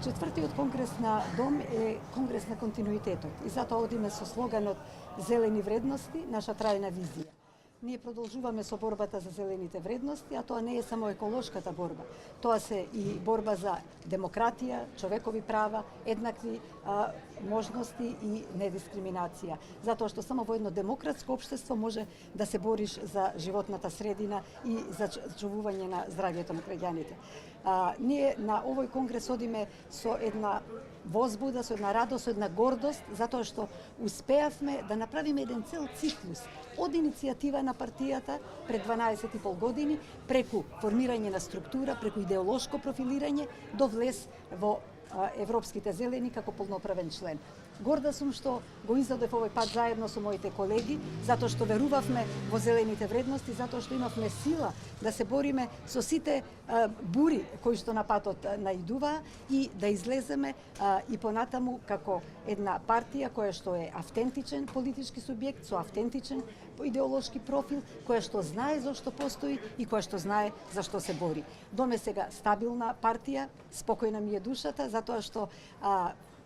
Четвртиот конгрес на Дом е конгрес на континуитетот и затоа одиме со слоганот Зелени вредности, наша трајна визија. Ние продолжуваме со борбата за зелените вредности, а тоа не е само еколошката борба. Тоа се и борба за демократија, човекови права, еднакви можности и недискриминација. Затоа што само во едно демократско општество може да се бориш за животната средина и за чувување на здравјето на граѓаните. Ние на овој конгрес одиме со една возбуда, со една радост, со една гордост, затоа што успеавме да направиме еден цел циклус од иницијатива на партијата пред 12,5 години, преку формирање на структура, преку идеолошко профилирање, до влез во Европските зелени како полноправен член. Горда сум што го изодев овој пат заедно со моите колеги, затоа што верувавме во зелените вредности, затоа што имавме сила да се бориме со сите бури кои што на патот наидуваа и да излеземе и понатаму како една партија која што е автентичен политички субјект со автентичен идеолошки профил, која што знае зашто постои и која што знае за што се бори. Дом е сега стабилна партија, спокојна ми е душата, затоа што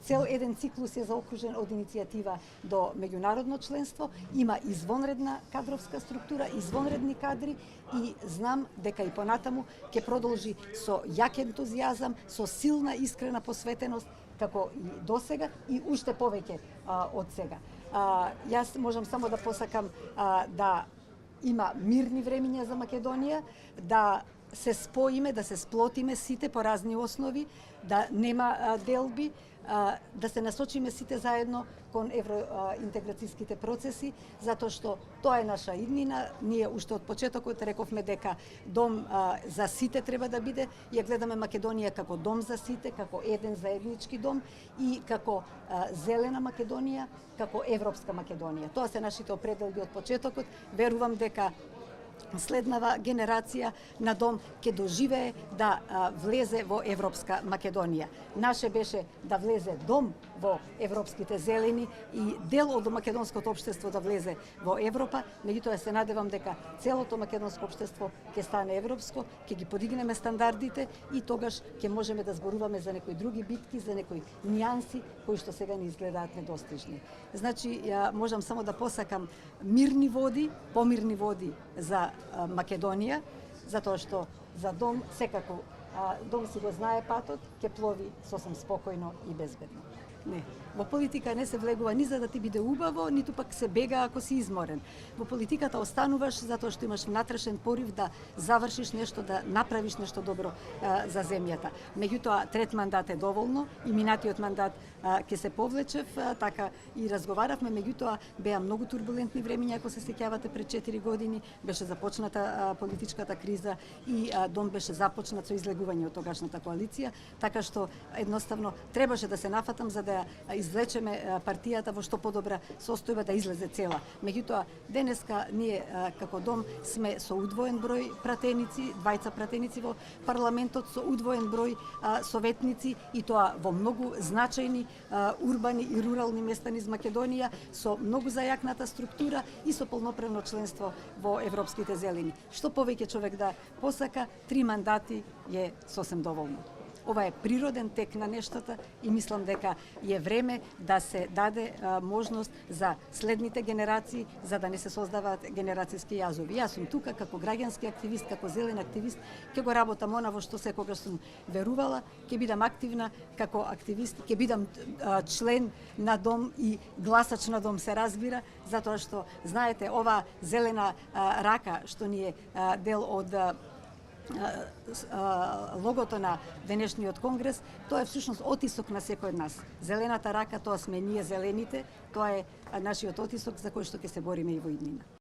цел еден циклус е заокружен од иницијатива до меѓународно членство, има извонредна кадровска структура, извонредни кадри и знам дека и понатаму ќе продолжи со јак ентузијазам, со силна искрена посветеност како и досега и уште повеќе од сега. Јас можам само да посакам да има мирни времиња за Македонија, да се споиме, да се сплотиме сите по разни основи, да нема делби, да се насочиме сите заедно кон евроинтеграцијските процеси, затоа што тоа е наша иднина. Ние уште од почетокот рековме дека дом за сите треба да биде. Ја гледаме Македонија како дом за сите, како еден заеднички дом и како зелена Македонија, како европска Македонија. Тоа се нашите определби од почетокот. Верувам дека следнава генерација на дом ќе доживее да влезе во Европска Македонија. Наше беше да влезе дом во Европските зелени и дел од македонското општество да влезе во Европа, меѓутоа се надевам дека целото македонско општество ќе стане европско, ќе ги подигнеме стандардите и тогаш ќе можеме да зборуваме за некои други битки, за некои нијанси кои што сега ни изгледаат недостижни. Значи, ја можам само да посакам мирни води, помирни води за Македонија, затоа што за дом секако дом си го знае патот, ќе плови сосем спокојно и безбедно. Не. Во политика не се влегува ни за да ти биде убаво, ниту пак се бега ако си изморен. Во политиката остануваш затоа што имаш внатрешен порив да завршиш нешто, да направиш нешто добро за земјата. Меѓутоа, трет мандат е доволно и минатиот мандат ќе се повлечев, така и разговаравме, меѓутоа беа многу турбулентни времиња, ако се сеќавате пред 4 години, беше започната политичката криза и дом беше започнат со излегување од тогашната коалиција, така што едноставно требаше да се нафатам за да извлечеме партијата во што подобра состојба да излезе цела. Меѓутоа, денеска ние како дом сме со удвоен број пратеници, двајца пратеници во парламентот, со удвоен број советници и тоа во многу значајни урбани и рурални места низ Македонија, со многу зајакната структура и со полноправно членство во Европските зелени. Што повеќе човек да посака, 3 мандати е сосем доволно. Ова е природен тек на нештата и мислам дека е време да се даде можност за следните генерации, за да не се создаваат генерацијски јазови. Јас сум тука како граѓански активист, како зелен активист, ќе го работам она во што секогаш сум верувала, ќе бидам активна како активист, ќе бидам член на дом и гласач на дом, се разбира, затоа што, знаете, ова зелена рака што ни е дел од логото на денешниот конгрес, тоа е всушност отисок на секој од нас. Зелената рака, тоа сме ние зелените, тоа е нашиот отисок за кој што ќе се бориме и во иднина.